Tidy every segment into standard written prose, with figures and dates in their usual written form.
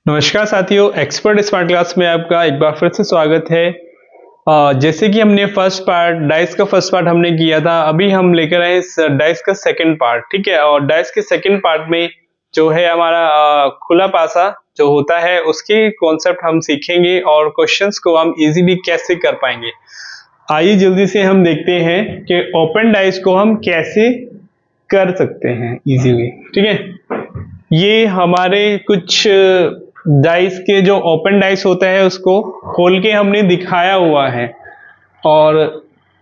नमस्कार साथियों, expert smart class में आपका एक बार फिर से स्वागत है। जैसे कि हमने फर्स्ट पार्ट डाइस का फर्स्ट पार्ट हमने किया था, अभी हम लेकर आए इस डाइस का सेकंड पार्ट। ठीक है, और डाइस के सेकंड पार्ट में जो है हमारा खुला पासा जो होता है उसके कॉन्सेप्ट हम सीखेंगे और क्वेश्चंस को हम इजीली कैसे कर पाएंगे। आइए जल्दी से हम देखते हैं कि ओपन डाइस को हम कैसे कर सकते हैं इजीली। ठीक है, ये हमारे कुछ डाइस के जो ओपन डाइस होता है उसको खोल के हमने दिखाया हुआ है और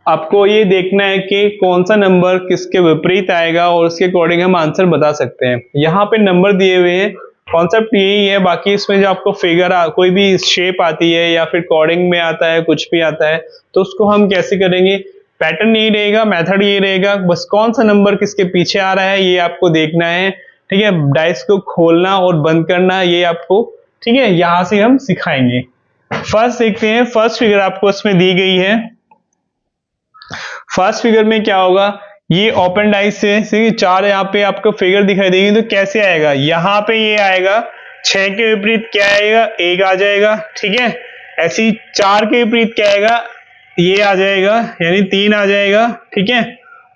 आपको ये देखना है कि कौन सा नंबर किसके विपरीत आएगा और उसके अकॉर्डिंग हम आंसर बता सकते हैं। यहाँ पे नंबर दिए हुए हैं, कॉन्सेप्ट यही है। बाकी इसमें जो आपको फिगर कोई भी शेप आती है या फिर कोडिंग में आता है, कुछ भी आता है, तो उसको हम कैसे करेंगे, पैटर्न यही रहेगा, मेथड यही रहेगा, बस कौन सा नंबर किसके पीछे आ रहा है ये आपको देखना है। ठीक है, डाइस को खोलना और बंद करना ये आपको, ठीक है, यहां से हम सिखाएंगे। फर्स्ट देखते हैं, फर्स्ट फिगर आपको इसमें दी गई है। फर्स्ट फिगर में क्या होगा, ये ओपन डाइस से चार यहाँ पे आपको फिगर दिखाई देगी, तो कैसे आएगा, यहाँ पे ये आएगा, 6 के विपरीत क्या आएगा, 1 आ जाएगा। ठीक है, ऐसी 4 के विपरीत क्या आएगा, ये आ जाएगा, यानी 3 आ जाएगा। ठीक है,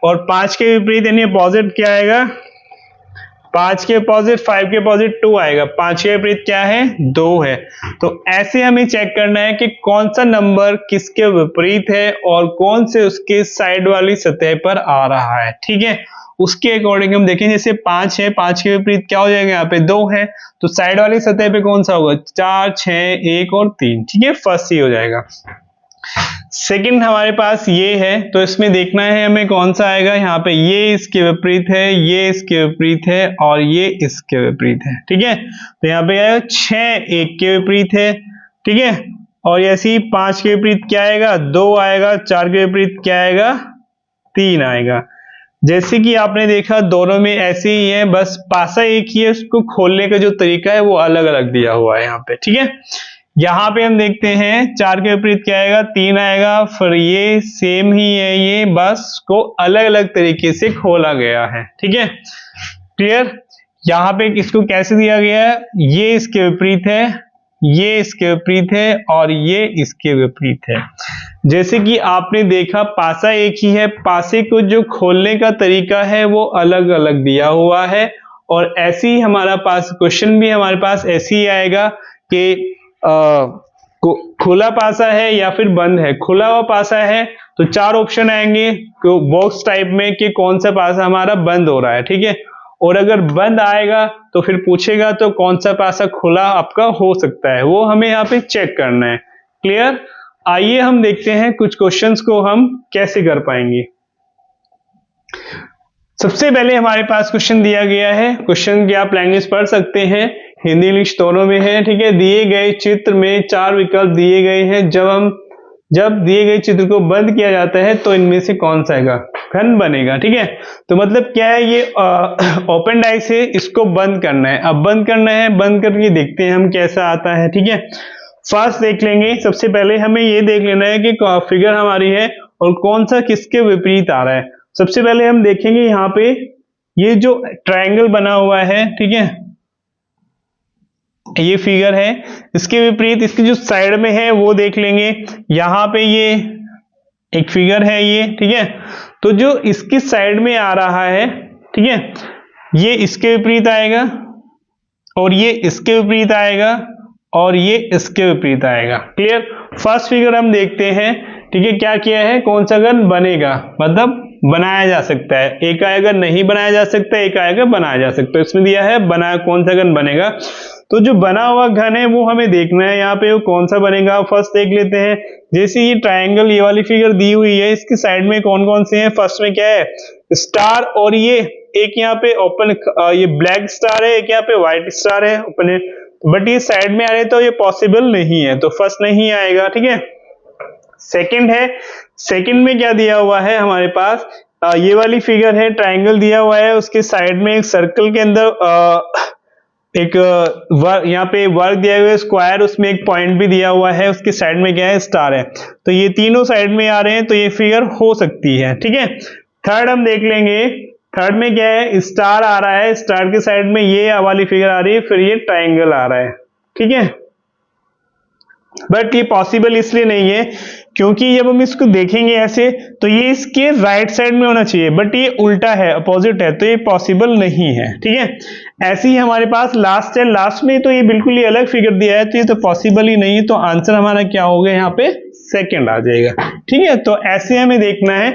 और 5 के विपरीत यानी अपोजिट क्या आएगा, 5 के अपोजिट 5 के अपोजिट 2 आएगा। 5 के विपरीत क्या है, 2 है। तो ऐसे हमें चेक करना है कि कौन सा नंबर किसके विपरीत है और कौन से उसके साइड वाली सतह पर आ रहा है। ठीक है, उसके अकॉर्डिंग हम देखें, जैसे 5 है, 5 के विपरीत क्या हो जाएगा, यहाँ पे 2 है, तो साइड वाली सतह पे कौन सा होगा, 4, 6, 1 और 3। ठीक है, फर्स्ट ही हो जाएगा। सेकंड हमारे पास ये है, तो इसमें देखना है हमें कौन सा आएगा। यहाँ पे ये इसके विपरीत है, ये इसके विपरीत है और ये इसके विपरीत है। ठीक है, तो यहाँ पे आएगा 6 1 के विपरीत है। ठीक है, और ऐसे ही 5 के विपरीत क्या आएगा, 2 आएगा, 4 के विपरीत क्या आएगा, 3 आएगा। जैसे कि आपने देखा दोनों में ऐसे ही है, बस पासा एक ही है, उसको खोलने का जो तरीका है वो अलग अलग दिया हुआ है यहाँ पे। ठीक है, यहाँ पे हम देखते हैं 4 के विपरीत क्या आएगा, 3 आएगा, फिर ये सेम ही है, ये बस को अलग अलग तरीके से खोला गया है। ठीक है, क्लियर। यहाँ पे इसको कैसे दिया गया है, ये इसके विपरीत है, ये इसके विपरीत है और ये इसके विपरीत है। जैसे कि आपने देखा पासा एक ही है, पासे को जो खोलने का तरीका है वो अलग अलग दिया हुआ है। और ऐसे ही हमारा पास क्वेश्चन भी हमारे पास ऐसे ही आएगा कि खुला पासा है या फिर बंद है। खुला हुआ पासा है तो 4 ऑप्शन आएंगे बॉक्स टाइप में कि कौन सा पासा हमारा बंद हो रहा है। ठीक है, और अगर बंद आएगा तो फिर पूछेगा तो कौन सा पासा खुला आपका हो सकता है, वो हमें यहाँ पे चेक करना है। क्लियर। आइए हम देखते हैं कुछ क्वेश्चंस को हम कैसे कर पाएंगे। सबसे पहले हमारे पास क्वेश्चन दिया गया है, क्वेश्चन की आप लैंग्वेज पढ़ सकते हैं, हिंदी इंग्लिश दोनों में है। ठीक है, दिए गए चित्र में 4 विकल्प दिए गए हैं, जब दिए गए चित्र को बंद किया जाता है तो इनमें से कौन सा घन बनेगा। ठीक है, तो मतलब क्या है, ये ओपन डाइस है, इसको बंद करना है। अब बंद करना है, बंद करके देखते हैं हम कैसा आता है। ठीक है, फर्स्ट देख लेंगे, सबसे पहले हमें ये देख लेना है कि फिगर हमारी है और कौन सा किसके विपरीत आ रहा है। सबसे पहले हम देखेंगे यहाँ पे ये जो ट्रायंगल बना हुआ है, ठीक है, ये फिगर है, इसके विपरीत इसकी जो साइड में है वो देख लेंगे। यहाँ पे ये एक फिगर है ये, ठीक है, तो जो इसकी साइड में आ रहा है, ठीक है, ये इसके विपरीत आएगा और ये इसके विपरीत आएगा और ये इसके विपरीत आएगा। क्लियर। फर्स्ट फिगर हम देखते हैं। ठीक है, क्या किया है, कौन सा घन बनेगा, मतलब बनाया जा सकता है। एक आएगा नहीं बनाया जा सकता, एक आएगा बनाया जा सकता है। इसमें दिया है बना कौन सा घन बनेगा, तो जो बना हुआ घन है वो हमें देखना है यहाँ पे, वो कौन सा बनेगा। फर्स्ट देख लेते हैं, जैसे ये ट्रायंगल ये वाली फिगर दी हुई है, इसकी साइड में कौन कौन से हैं। फर्स्ट में क्या है, स्टार, और ये एक यहाँ पे ओपन ये ब्लैक स्टार है, एक यहाँ पे व्हाइट स्टार है ओपन है, बट ये साइड में आ रहे तो ये पॉसिबल नहीं है, तो फर्स्ट नहीं आएगा। ठीक है, सेकंड है, सेकंड में क्या दिया हुआ है हमारे पास, ये वाली फिगर है, ट्रायंगल दिया हुआ है, उसके साइड में एक सर्कल के अंदर एक यहाँ पे वर्ग दिया हुआ है स्क्वायर, उसमें एक पॉइंट भी दिया हुआ है, उसके साइड में क्या है, स्टार है। तो ये तीनों साइड में आ रहे हैं, तो ये फिगर हो सकती है। ठीक है, थर्ड हम देख लेंगे, थर्ड में क्या है, स्टार आ रहा है, स्टार के साइड में ये वाली फिगर आ रही है, फिर ये ट्रायंगल आ रहा है। ठीक है, बट ये पॉसिबल इसलिए नहीं है क्योंकि जब हम इसको देखेंगे ऐसे तो ये इसके राइट साइड में होना चाहिए, बट ये उल्टा है, अपोजिट है, तो ये पॉसिबल नहीं है। ठीक है, ऐसे ही हमारे पास लास्ट है, लास्ट में तो ये बिल्कुल ही अलग फिगर दिया है, तो ये तो पॉसिबल ही नहीं है, तो आंसर हमारा क्या होगा यहाँ पे, सेकंड आ जाएगा। ठीक है, तो ऐसे हमें देखना है,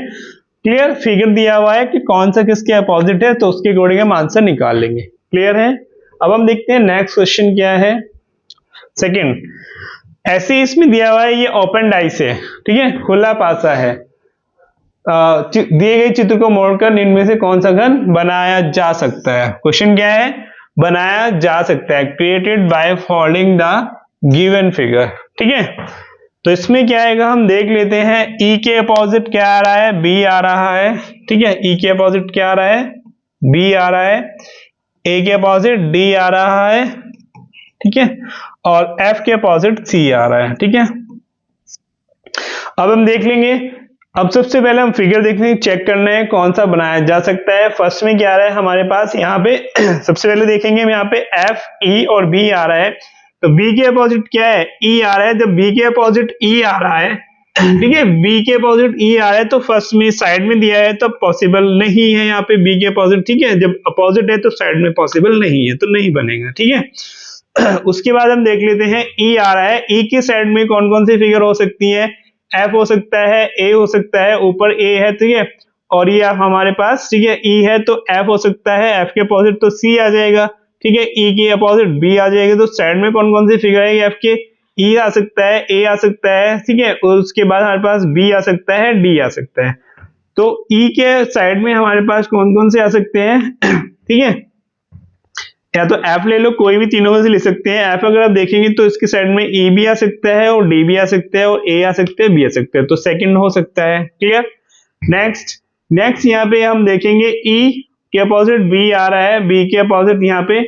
क्लियर, फिगर दिया हुआ है कि कौन सा किसके अपोजिट है, तो उसके अकॉर्डिंग हम आंसर निकाल लेंगे। क्लियर है, अब हम देखते हैं नेक्स्ट क्वेश्चन क्या है। सेकंड, ऐसे इसमें दिया हुआ है ये ओपन डाइस है, ठीक है, खुला पासा है, दिए गए चित्र को मोड़कर इनमें से कौन सा घन बनाया जा सकता है। क्वेश्चन क्या है, बनाया जा सकता है, created by folding the given figure. ठीक है, तो इसमें क्या आएगा हम देख लेते हैं। ई के अपोजिट क्या आ रहा है, बी आ रहा है। ठीक है, ई के अपोजिट क्या आ रहा है, बी आ रहा है। ए के अपोजिट डी आ रहा है। ठीक है, और एफ के अपोजिट सी आ रहा है। ठीक है, अब हम देख लेंगे। अब सबसे पहले हम फिगर देखने चेक करना है कौन सा बनाया जा सकता है। फर्स्ट में क्या आ रहा है हमारे पास यहाँ पे सबसे पहले देखेंगे हम यहाँ पे एफ, ई और बी आ रहा है, तो बी के अपोजिट क्या है, ई आ रहा है। जब बी के अपोजिट ई आ रहा है, ठीक है, बी के अपोजिट ई आ रहा है, तो फर्स्ट में साइड में दिया है तो पॉसिबल नहीं है यहाँ पे बी के अपोजिट। ठीक है, जब अपोजिट है तो साइड में पॉसिबल नहीं है, तो नहीं बनेगा। ठीक है, उसके बाद हम देख लेते हैं ई आ रहा है, ई के साइड में कौन कौन सी फिगर हो सकती है, एफ हो सकता है, ए हो सकता है, ऊपर ए है। ठीक है, और ये हमारे पास, ठीक है, ई है तो एफ हो सकता है, एफ के अपोजिट तो सी आ जाएगा। ठीक है, ई के अपोजिट बी आ जाएगा, तो साइड में कौन कौन सी फिगर है, एफ के ई आ सकता है, ए आ सकता है। ठीक है, और उसके बाद हमारे पास बी आ सकता है, डी आ सकता है। तो ई के साइड में हमारे पास कौन कौन से आ सकते हैं ठीक है, या तो एफ ले लो, कोई भी तीनों में से ले सकते हैं। एफ अगर आप देखेंगे तो इसके साइड में ई भी आ सकता है और डी भी आ सकता है और ए आ सकते हैं, बी आ सकते हैं, तो सेकंड हो सकता है। क्लियर, नेक्स्ट यहाँ पे हम देखेंगे ई के अपोजिट बी आ रहा है, बी के अपोजिट यहाँ पे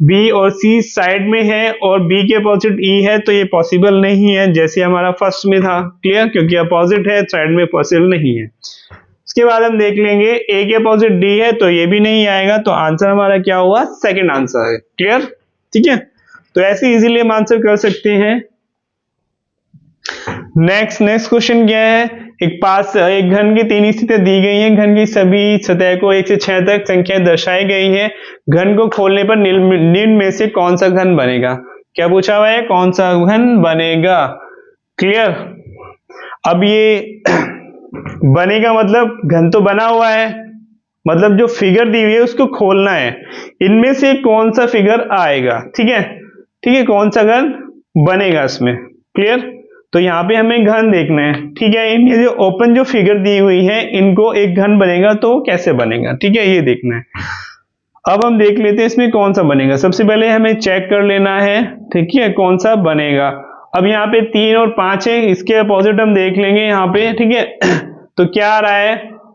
बी और सी साइड में है और बी के अपोजिट ई है, तो ये पॉसिबल नहीं है जैसे हमारा फर्स्ट में था। क्लियर, क्योंकि अपोजिट है, साइड में पॉसिबल नहीं है। उसके बाद हम देख लेंगे ए के अपोजिट डी है, तो ये भी नहीं आएगा, तो आंसर हमारा क्या हुआ, सेकंड आंसर है। क्लियर, ठीक है, तो ऐसे इजीली हम आंसर कर सकते हैं। नेक्स्ट क्वेश्चन क्या है, एक घन की तीन स्थितियां दी गई हैं, घन की सभी सतह को 1 से 6 तक संख्या दर्शाई गई है, घन को खोलने पर निम्न में से कौन सा घन बनेगा। क्या पूछा हुआ है, कौन सा घन बनेगा। क्लियर, अब ये बनेगा मतलब घन तो बना हुआ है, मतलब जो फिगर दी हुई है उसको खोलना है, इनमें से कौन सा फिगर आएगा। ठीक है, कौन सा घन बनेगा इसमें। क्लियर, तो यहाँ पे हमें घन देखना है। ठीक है, इनके जो ओपन जो फिगर दी हुई है इनको एक घन बनेगा तो कैसे बनेगा, ठीक है, ये देखना है। अब हम देख लेते हैं इसमें कौन सा बनेगा। सबसे पहले हमें चेक कर लेना है, ठीक है, कौन सा बनेगा। अब यहाँ पे 3 और 5 है, इसके अपोजिट हम देख लेंगे यहाँ पे। ठीक है, तो क्या आ रहा है,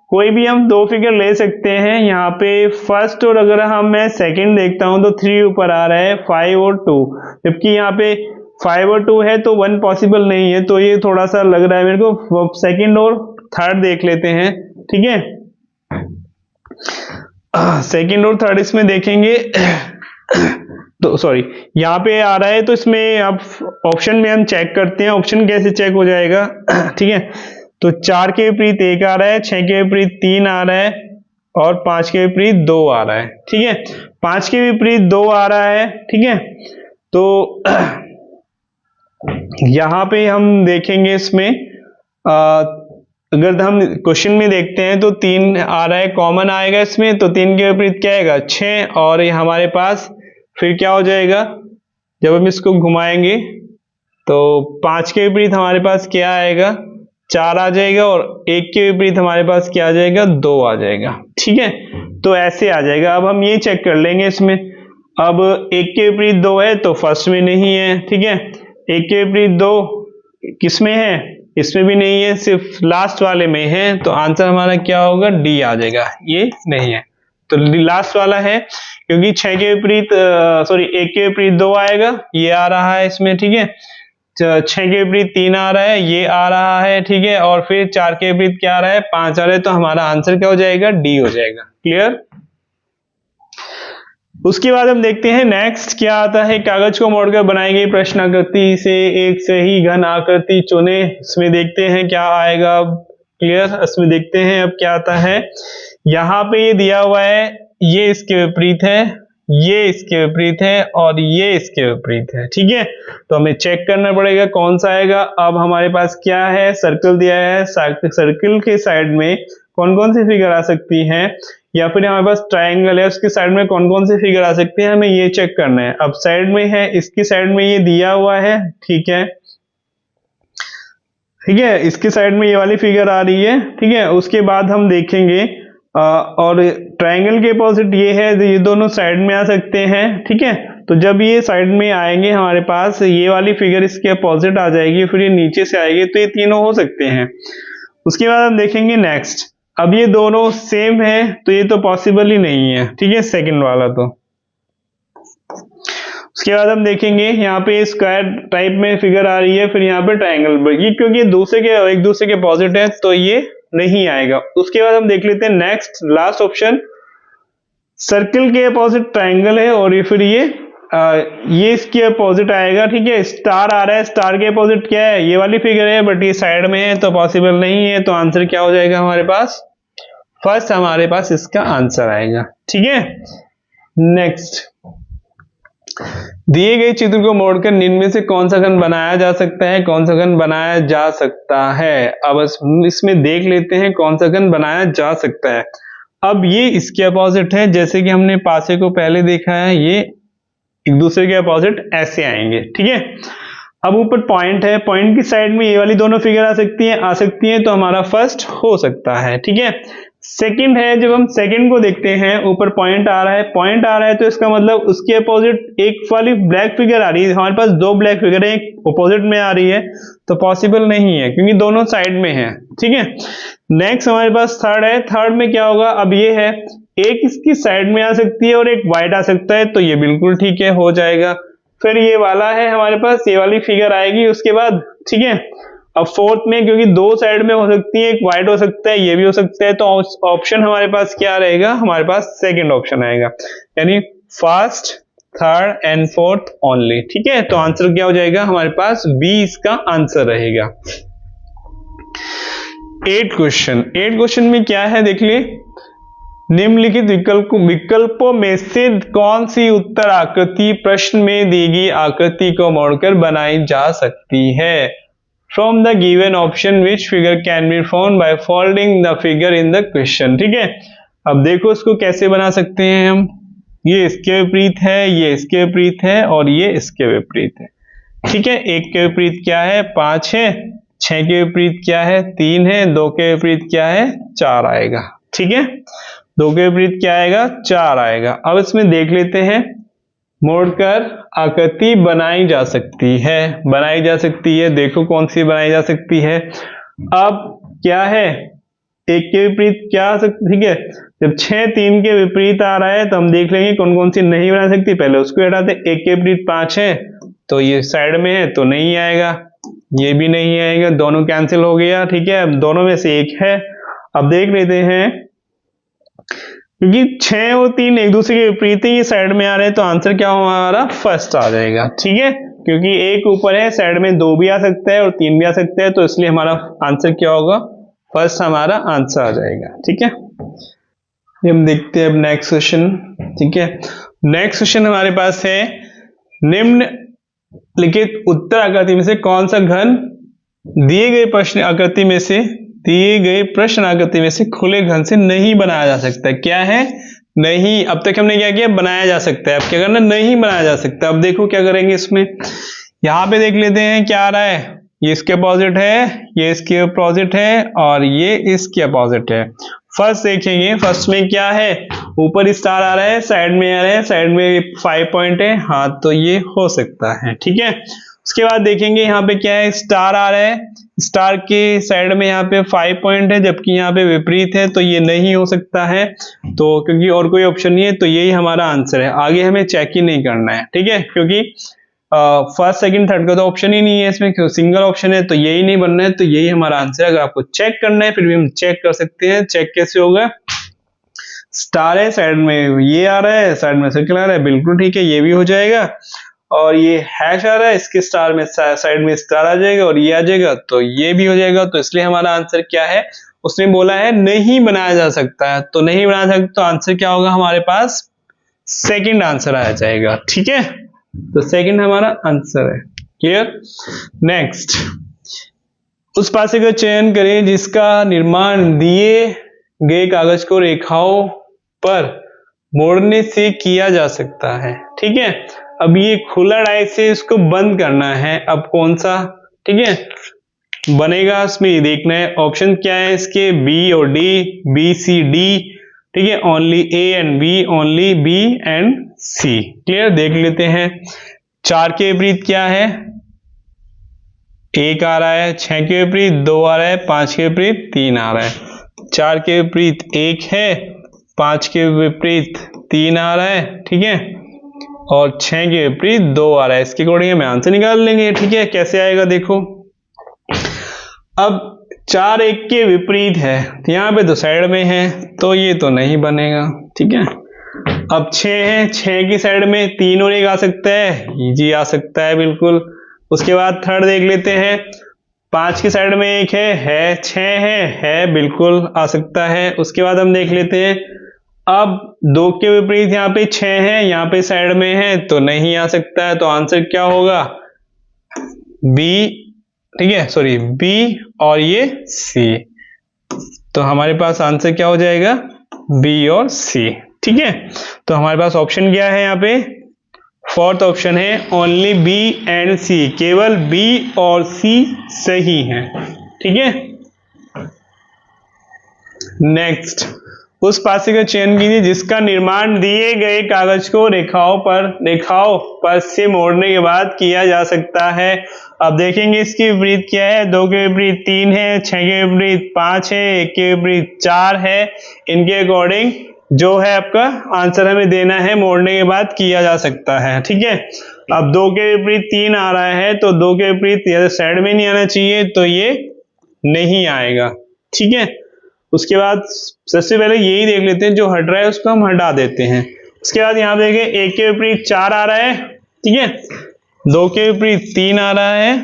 कोई भी हम दो फिगर ले सकते हैं यहाँ पे फर्स्ट, और अगर मैं सेकंड देखता हूं तो 3 ऊपर आ रहा है, 5 और 2, जबकि यहाँ पे 5 और 2 है तो 1 पॉसिबल नहीं है, तो ये थोड़ा सा लग रहा है मेरे को। सेकंड और थर्ड देख लेते हैं। ठीक है, सेकंड और थर्ड इसमें देखेंगे तो सॉरी यहाँ पे आ रहा है, तो इसमें आप ऑप्शन में हम चेक करते हैं। ऑप्शन कैसे चेक हो जाएगा ठीक है, तो 4 के विपरीत 1 आ रहा है, 6 के विपरीत 3 आ रहा है और 5 के विपरीत 2 आ रहा है। ठीक है, 5 के विपरीत 2 आ रहा है। ठीक है, तो यहाँ पे हम देखेंगे इसमें अगर हम क्वेश्चन में देखते हैं तो 3 आ रहा है, कॉमन आएगा इसमें, तो 3 के विपरीत क्या आएगा, 6, और ये हमारे पास फिर क्या हो जाएगा, जब हम इसको घुमाएंगे तो 5 के विपरीत हमारे पास क्या आएगा, 4 आ जाएगा, और 1 के विपरीत हमारे पास क्या आ जाएगा, 2 आ जाएगा। ठीक है, तो ऐसे आ जाएगा। अब हम ये चेक कर लेंगे इसमें। अब 1 के विपरीत 2 है तो फर्स्ट में नहीं है। ठीक है, 1 के विपरीत 2 किस में है, इसमें भी नहीं है, सिर्फ लास्ट वाले में है, तो आंसर हमारा क्या होगा, डी आ जाएगा, ये नहीं है, तो लास्ट वाला है, क्योंकि 6 के विपरीत 1 के विपरीत 2 आएगा, ये आ रहा है इसमें। ठीक है, 6 के विपरीत 3 आ रहा है, ये आ रहा है। ठीक है, और फिर 4 के विपरीत क्या आ रहा है, 5 आ रहा है, तो हमारा आंसर क्या हो जाएगा, डी हो जाएगा। क्लियर, उसके बाद हम देखते हैं नेक्स्ट क्या आता है। कागज को मोड़कर बनाई गई प्रश्न आकृति से एक सही घन आकृति चुने। इसमें देखते हैं क्या आएगा। क्लियर, इसमें देखते हैं अब क्या आता है। यहाँ पे ये दिया हुआ है, ये इसके विपरीत है, ये इसके विपरीत है और ये इसके विपरीत है। ठीक है, तो हमें चेक करना पड़ेगा कौन सा आएगा। अब हमारे पास क्या है, सर्कल दिया है, सर्कल के साइड में कौन कौन सी फिगर आ सकती हैं, या फिर हमारे पास ट्रायंगल है उसके साइड में कौन कौन सी फिगर आ सकती है, हमें ये चेक करना है। अब साइड में है, इसकी साइड में ये दिया हुआ है। ठीक है, ठीक है, इसके साइड में ये वाली फिगर आ रही है। ठीक है, उसके बाद हम देखेंगे और ट्रायंगल के अपोजिट ये है, तो ये दोनों साइड में आ सकते हैं। ठीक है, तो जब ये साइड में आएंगे हमारे पास ये वाली फिगर इसके अपोजिट आ जाएगी, फिर ये नीचे से आएगी, तो ये तीनों हो सकते हैं। उसके बाद हम देखेंगे नेक्स्ट। अब ये दोनों सेम है तो ये तो पॉसिबल ही नहीं है। ठीक है, सेकंड वाला तो। उसके बाद हम देखेंगे यहाँ पे स्क्वायर टाइप में फिगर आ रही है, फिर यहाँ पे ट्रायंगल, ये क्योंकि एक दूसरे के अपोजिट है तो ये नहीं आएगा। उसके बाद हम देख लेते हैं नेक्स्ट लास्ट ऑप्शन। सर्कल के अपोजिट ट्रायंगल है और ये फिर ये इसके अपोजिट आएगा। ठीक है, स्टार आ रहा है, स्टार के अपोजिट क्या है, ये वाली फिगर है, बट ये साइड में है तो पॉसिबल नहीं है। तो आंसर क्या हो जाएगा हमारे पास, फर्स्ट हमारे पास इसका आंसर आएगा। ठीक है, नेक्स्ट। दिए गए चित्र को मोड़कर निम्न में से कौन सा घन बनाया जा सकता है, कौन सा घन बनाया जा सकता है। अब इसमें देख लेते हैं कौन सा घन बनाया जा सकता है। अब ये इसके अपोजिट है, जैसे कि हमने पासे को पहले देखा है, ये एक दूसरे के अपोजिट ऐसे आएंगे। ठीक है, अब ऊपर पॉइंट है, पॉइंट की साइड में ये वाली दोनों फिगर आ सकती हैं, तो हमारा फर्स्ट हो सकता है। ठीक है, सेकंड है, जब हम सेकंड को देखते हैं, ऊपर पॉइंट आ रहा है तो इसका मतलब उसके अपोजिट एक वाली ब्लैक फिगर आ रही है। हमारे पास दो ब्लैक फिगर है, एक अपोजिट में आ रही है, तो पॉसिबल नहीं है क्योंकि दोनों साइड में है। ठीक है, नेक्स्ट हमारे पास थर्ड है। थर्ड में क्या होगा, अब ये है, एक इसकी साइड में आ सकती है और एक वाइड आ सकता है, तो ये बिल्कुल ठीक है, हो जाएगा। फिर ये वाला है हमारे पास, ये वाली फिगर आएगी उसके बाद। ठीक है, अब फोर्थ में क्योंकि दो साइड में हो सकती है, एक वाइड हो सकता है, ये भी हो सकता है, तो ऑप्शन हमारे पास क्या रहेगा, हमारे पास सेकंड ऑप्शन आएगा, यानी first, third and fourth only. ठीक है, तो आंसर क्या हो जाएगा हमारे पास, बी इसका आंसर रहेगा। 8 क्वेश्चन में क्या है देख लिए। निम्नलिखित विकल्पों में से कौन सी उत्तर आकृति प्रश्न में दी गई आकृति को मोड़कर बनाई जा सकती है। From the given option, which figure can be found by folding the figure in the question। ठीक है, अब देखो इसको कैसे बना सकते हैं हम। ये इसके विपरीत है, ये इसके विपरीत है और ये इसके विपरीत है। ठीक है, एक के विपरीत क्या है, 5 है, 6 के विपरीत क्या है, 3 है, 2 के विपरीत क्या है, 4 आएगा। ठीक है, 2 के विपरीत क्या आएगा, 4 आएगा। अब इसमें देख लेते हैं, मोड़कर आकृति बनाई जा सकती है, देखो कौन सी बनाई जा सकती है। अब क्या है, एक के विपरीत क्या आ सकती, ठीक है, जब 6 3 के विपरीत आ रहा है तो हम देख लेंगे कौन कौन सी नहीं बना सकती, पहले उसको हटाते। एक के विपरीत 5 है तो ये साइड में है तो नहीं आएगा, ये भी नहीं आएगा, दोनों कैंसिल हो गया। ठीक है, अब दोनों में से एक है। अब देख लेते हैं, क्योंकि 6 और 3 एक दूसरे के विपरीत ही साइड में आ रहे हैं, तो आंसर क्या हमारा फर्स्ट आ जाएगा। ठीक है, क्योंकि एक ऊपर है, साइड में 2 भी आ सकता है और 3 भी आ सकता है, तो इसलिए हमारा आंसर क्या होगा, फर्स्ट हमारा आंसर आ जाएगा। ठीक है, हम देखते हैं अब नेक्स्ट क्वेश्चन। ठीक है, नेक्स्ट क्वेश्चन हमारे पास है, निम्नलिखित उत्तर आकृति में से कौन सा घन दिए गए प्रश्न आकृति में से खुले घन से नहीं बनाया जा सकता। क्या है, नहीं। अब तक हमने क्या किया, बनाया जा सकता है, अब क्या करना, नहीं बनाया जा सकता। अब देखो क्या करेंगे इसमें, यहां पे देख लेते हैं क्या आ रहा है, ये इसके अपोजिट है, ये इसके अपोजिट है और ये इसके अपोजिट है। फर्स्ट देखेंगे, फर्स्ट में क्या है, ऊपर स्टार आ रहा है, साइड में आ रहा है, साइड में 5 पॉइंट है, हाँ तो ये हो सकता है। ठीक है, उसके बाद देखेंगे यहाँ पे क्या है, स्टार आ रहा है, स्टार के साइड में यहाँ पे 5 पॉइंट है, जबकि यहाँ पे विपरीत है, तो ये नहीं हो सकता है, तो क्योंकि और कोई ऑप्शन नहीं है, तो यही हमारा आंसर है। आगे हमें चेक ही नहीं करना है। ठीक है, क्योंकि फर्स्ट सेकंड थर्ड का तो ऑप्शन ही नहीं है इसमें, सिंगल ऑप्शन है, तो यही नहीं बनना है, तो यही हमारा आंसर है। अगर आपको चेक करना है फिर भी हम चेक कर सकते हैं। चेक कैसे होगा, स्टार है, साइड में ये आ रहा है, साइड में सर्कल आ रहा है, बिल्कुल ठीक है, ये भी हो जाएगा। और ये हैश आ रहा है, इसके स्टार में साइड में स्टार आ जाएगा और ये आ जाएगा, तो ये भी हो जाएगा। तो इसलिए हमारा आंसर क्या है, उसने बोला है नहीं बनाया जा सकता है, तो नहीं बनाया जा सकता, तो आंसर क्या होगा हमारे पास, सेकंड आंसर आ जाएगा। ठीक है, तो सेकंड हमारा आंसर है। क्लियर। नेक्स्ट, उस पासे का चयन करें जिसका निर्माण दिए गए कागज को रेखाओं पर मोड़ने से किया जा सकता है। ठीक है, अब ये खुला डाई से इसको बंद करना है, अब कौन सा ठीक है बनेगा, इसमें ये देखना है। ऑप्शन क्या है इसके, बी और डी, बी सी डी। ठीक है, only A and B, only B and C. Clear, देख लेते हैं। 4 के विपरीत क्या है, 1 आ रहा है, 6 के विपरीत 2 आ रहा है, 5 के विपरीत 3 आ रहा है। 4 के विपरीत 1 है, 5 के विपरीत 3 आ रहा है, ठीक है, और 6 के विपरीत 2 आ रहा है। इसके अकॉर्डिंग हम आंसर निकाल लेंगे। ठीक है, कैसे आएगा देखो। अब 4 1 के विपरीत है, यहाँ पे तो साइड में है, तो ये तो नहीं बनेगा। ठीक है, अब 6 है, 6 की साइड में 3 और 1 आ सकता है, जी आ सकता है बिल्कुल। उसके बाद थर्ड देख लेते हैं, 5 की साइड में 1 है, 6 है बिल्कुल आ सकता है। उसके बाद हम देख लेते हैं, अब 2 के विपरीत यहाँ पे 6 है, यहाँ पे साइड में है, तो नहीं आ सकता है। तो आंसर क्या होगा, बी। ठीक है, सॉरी, बी और ये सी। तो हमारे पास आंसर क्या हो जाएगा, बी और सी। ठीक है, तो हमारे पास ऑप्शन क्या है यहाँ पे, फोर्थ ऑप्शन है, ओनली बी एंड सी, केवल बी और सी सही है। ठीक है, नेक्स्ट, उस पासे का चयन कीजिए जिसका निर्माण दिए गए कागज को रेखाओं पर से मोड़ने के बाद किया जा सकता है। अब देखेंगे इसके विपरीत क्या है, 2 के विपरीत 3 है, 6 के विपरीत 5 है, 1 के विपरीत 4 है। इनके अकॉर्डिंग जो है आपका आंसर हमें देना है, मोड़ने के बाद किया जा सकता है। ठीक है, अब 2 के विपरीत 3 आ रहा है, तो 2 के विपरीत साइड में नहीं आना चाहिए, तो ये नहीं आएगा। ठीक है, उसके बाद सबसे पहले यही देख लेते हैं, जो हट रहा है उसको हम हटा देते हैं। उसके बाद यहाँ देखें, 1 के विपरीत 4 आ रहा है, ठीक है, 2 के विपरीत 3 आ रहा है,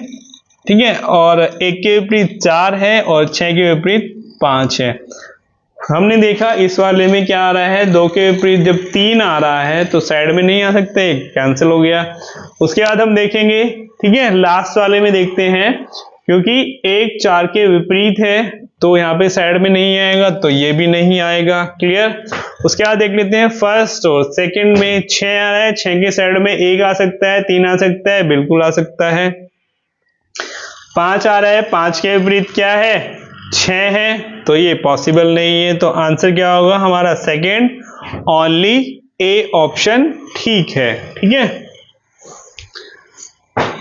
ठीक है, और 1 के विपरीत 4 है, और 6 के विपरीत 5 है। हमने देखा इस वाले में क्या आ रहा है, 2 के विपरीत जब 3 आ रहा है तो साइड में नहीं आ सकते, कैंसिल हो गया। उसके बाद हम देखेंगे, ठीक है, लास्ट वाले में देखते हैं, क्योंकि 1 4 के विपरीत है तो यहाँ पे साइड में नहीं आएगा, तो ये भी नहीं आएगा। क्लियर। उसके बाद देख लेते हैं, फर्स्ट और सेकंड में 6 आ रहा है, 6 के साइड में 1 आ सकता है, 3 आ सकता है, बिल्कुल आ सकता है। 5 आ रहा है, 5 के विपरीत क्या है, 6 है, तो ये पॉसिबल नहीं है। तो आंसर क्या होगा हमारा, सेकंड, ओनली ए ऑप्शन ठीक है। ठीक है,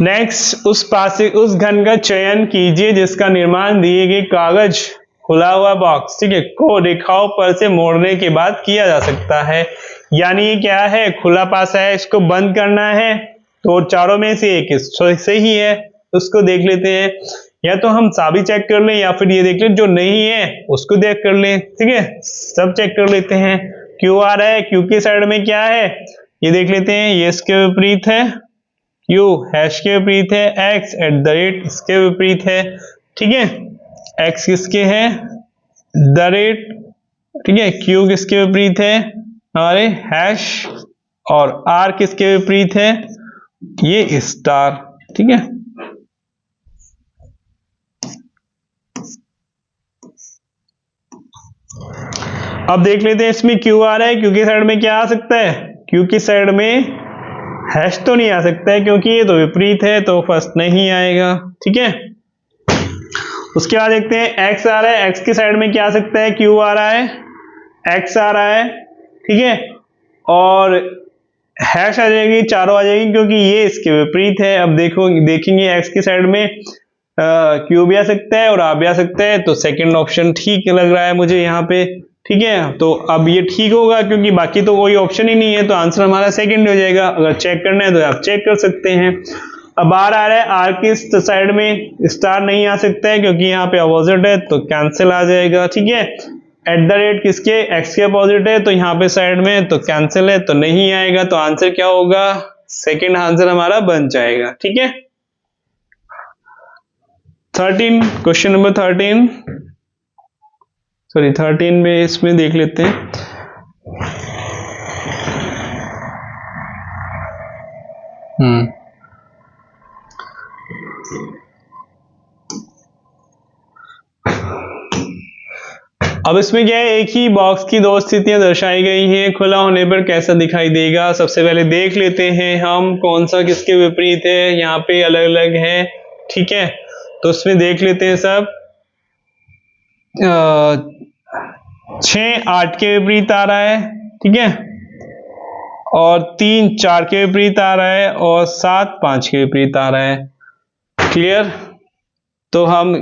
नेक्स्ट, उस घन का चयन कीजिए जिसका निर्माण दिए गए कागज खुला हुआ बॉक्स, ठीक है, को रेखाओं पर से मोड़ने के बाद किया जा सकता है। यानी ये क्या है, खुला पासा है, इसको बंद करना है, तो चारों में से एक सही है, उसको देख लेते हैं। या तो हम साभी चेक कर लें, या फिर ये देख लें जो नहीं है उसको देख कर लें। ठीक है, सब चेक कर लेते हैं। क्यू आ रहा है, क्यू की साइड में क्या है ये देख लेते हैं, ये इसके विपरीत है, क्यू हैश के विपरीत है, एक्स एट द रेट इसके विपरीत है। ठीक है, एक्स किसके है, द रेट, ठीक है, क्यू किसके विपरीत है, हमारे हैश, और आर किसके विपरीत है, ये स्टार। ठीक है, अब देख लेते हैं इसमें क्यू आ रहा है, क्यू की साइड में क्या आ सकता है, क्यू की साइड में हैश तो नहीं आ सकता है क्योंकि ये तो विपरीत है, तो फर्स्ट नहीं आएगा। ठीक है, उसके बाद देखते हैं एक्स आ रहा है, एक्स की साइड में क्या आ सकता है, क्यू आ रहा है, एक्स आ रहा है, ठीक है, और हैश आ जाएगी, चारों आ जाएगी क्योंकि ये इसके विपरीत है। अब देखेंगे एक्स की साइड में क्यू भी आ सकता है और आ भी आ सकता है, तो सेकंड ऑप्शन ठीक लग रहा है मुझे यहाँ पे। ठीक है, तो अब ये ठीक होगा क्योंकि बाकी तो कोई ऑप्शन ही नहीं है, तो आंसर हमारा सेकंड हो जाएगा। अगर चेक करना है तो आप चेक कर सकते हैं। अब आर आ रहा है, आर की साइड में स्टार नहीं आ सकता है क्योंकि यहाँ पे अपोजिट है, तो कैंसिल आ जाएगा। ठीक है, एट द रेट किसके, एक्स के अपोजिट है, तो यहाँ पे साइड में तो कैंसिल है, तो नहीं आएगा, तो आंसर क्या होगा, सेकेंड आंसर हमारा बन जाएगा। ठीक है, 13, क्वेश्चन नंबर 13, सॉरी 13 में इसमें देख लेते हैं। अब इसमें क्या है, एक ही बॉक्स की दो स्थितियां दर्शाई गई हैं, खुला होने पर कैसा दिखाई देगा। सबसे पहले देख लेते हैं हम कौन सा किसके विपरीत है, यहाँ पे अलग अलग है। ठीक है, तो उसमें देख लेते हैं सब। 6 8 के विपरीत आ रहा है, ठीक है, और 3 4 के विपरीत आ रहा है, और 7 5 के विपरीत आ रहा है। क्लियर, तो हम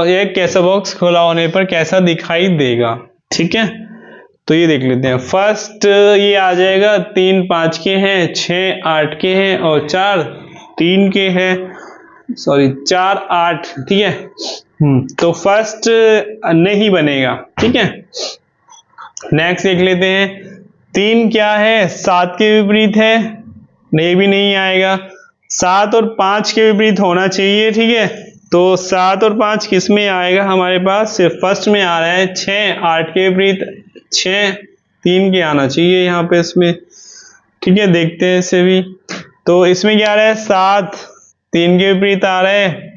ये कैसा बॉक्स खुला होने पर कैसा दिखाई देगा। ठीक है, तो ये देख लेते हैं। फर्स्ट ये आ जाएगा 3 5 के हैं, 6 8 के हैं, और 4 3 के हैं, सॉरी 4 8। ठीक है, तो फर्स्ट नहीं बनेगा। ठीक है, नेक्स्ट देख लेते हैं। 3 क्या है, 7 के विपरीत है, ये भी नहीं आएगा। 7 और 5 के विपरीत होना चाहिए। ठीक है, तो 7 और 5 किस में आएगा, हमारे पास सिर्फ फर्स्ट में आ रहा है। 6 8 के विपरीत 6 3 के आना चाहिए यहाँ पे इसमें। ठीक है, देखते हैं इसे भी। तो इसमें क्या आ रहा है, 7 3 के विपरीत आ रहा है,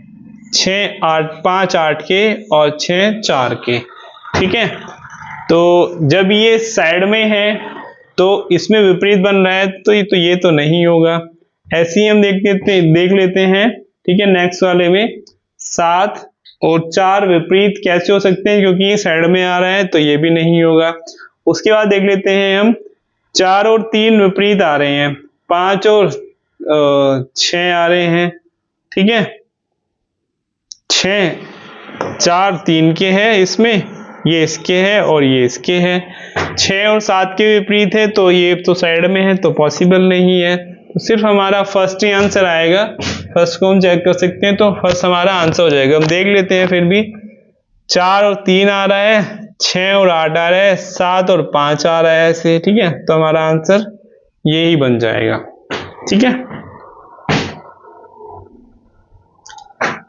6 8 5 8 के, और 6 4 के। ठीक है, तो जब ये साइड में है तो इसमें विपरीत बन रहा है, तो ये तो नहीं होगा। ऐसे ही हम देख लेते हैं। ठीक है, नेक्स्ट वाले में 7 और 4 विपरीत कैसे हो सकते हैं, क्योंकि ये साइड में आ रहा है, तो ये भी नहीं होगा। उसके बाद देख लेते हैं हम, 4 और 3 विपरीत आ रहे हैं, 5 और 6 आ रहे हैं। ठीक है, 6 4 3 के हैं, इसमें ये इसके है और ये इसके है। 6 और 7 के विपरीत है, तो ये तो साइड में है, तो पॉसिबल नहीं है। तो सिर्फ हमारा फर्स्ट ही आंसर आएगा। फर्स्ट को हम चेक कर सकते हैं, तो फर्स्ट हमारा आंसर हो जाएगा। हम देख लेते हैं फिर भी। 4 और 3 आ रहा है, 6 और 8 आ रहा है, 7 और 5 आ रहा है ऐसे। ठीक है, तो हमारा आंसर ये ही बन जाएगा। ठीक है,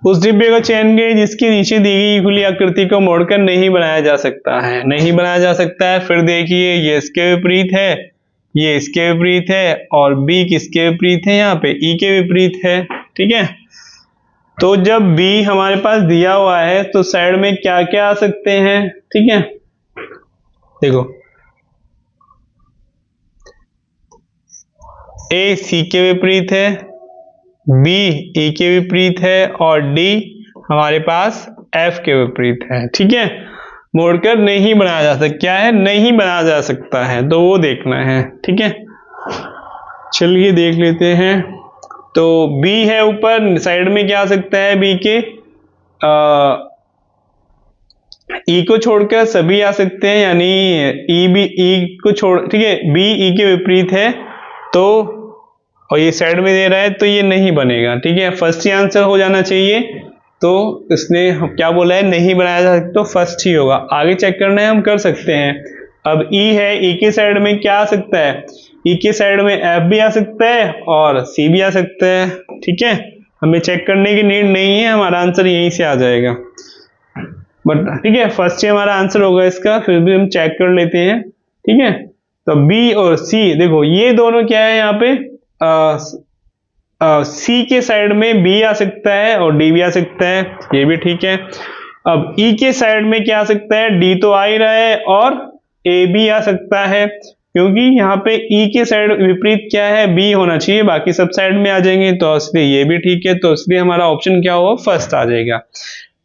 उस डिब्बे को चयन करें जिसके नीचे दी गई खुली आकृति को मोड़कर नहीं बनाया जा सकता है। नहीं बनाया जा सकता है। फिर देखिए, ये इसके विपरीत है, ये इसके विपरीत है, और बी किसके विपरीत है, यहाँ पे ई के विपरीत है। ठीक है, तो जब बी हमारे पास दिया हुआ है, तो साइड में क्या क्या आ सकते हैं। ठीक है, देखो, ए सी के विपरीत है, बी ई के विपरीत है, और डी हमारे पास एफ के विपरीत है। ठीक है, मोड़कर नहीं बनाया जा सकता, क्या है, नहीं बनाया जा सकता है, तो वो देखना है। ठीक है, चलिए देख लेते हैं। तो बी है ऊपर, साइड में क्या आ सकता है, बी के ई को छोड़कर सभी आ सकते हैं, यानी ई भी ई को छोड़, ठीक है, बी ई के विपरीत है, तो और ये साइड में दे रहा है, तो ये नहीं बनेगा। ठीक है, फर्स्ट ही आंसर हो जाना चाहिए। तो इसने क्या बोला है, नहीं बनाया जा सकता, तो फर्स्ट ही होगा। आगे चेक करना है, हम कर सकते हैं। अब ई है, ई के साइड में क्या आ सकता है, ई के साइड में एफ भी आ सकता है और सी भी आ सकता है। ठीक है, हमें चेक करने की नीड नहीं है, हमारा आंसर यहीं से आ जाएगा। बट ठीक है, फर्स्ट ही हमारा आंसर होगा इसका, फिर भी हम चेक कर लेते हैं। ठीक है, तो बी और सी, देखो ये दोनों क्या है, यहाँ पे सी के साइड में बी आ सकता है और डी भी आ सकता है, ये भी ठीक है। अब ई के साइड में क्या आ सकता है, डी तो आ ही रहा है, और ए भी आ सकता है, क्योंकि यहाँ पे ई के साइड विपरीत क्या है, बी होना चाहिए, बाकी सब साइड में आ जाएंगे, तो इसलिए ये भी ठीक है। तो इसलिए हमारा ऑप्शन क्या होगा, फर्स्ट आ जाएगा।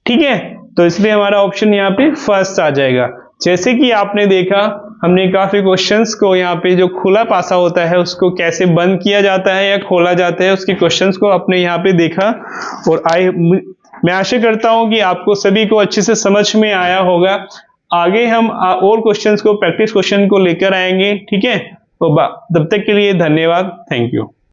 ठीक है, तो इसलिए हमारा ऑप्शन यहाँ पे फर्स्ट आ जाएगा। जैसे कि आपने देखा, हमने काफी क्वेश्चंस को यहाँ पे जो खुला पासा होता है उसको कैसे बंद किया जाता है या खोला जाता है, उसके क्वेश्चंस को आपने यहाँ पे देखा, और मैं आशा करता हूँ कि आपको सभी को अच्छे से समझ में आया होगा। आगे हम और क्वेश्चंस को, प्रैक्टिस क्वेश्चन को लेकर आएंगे। ठीक है, तो तब तक के लिए धन्यवाद, थैंक यू।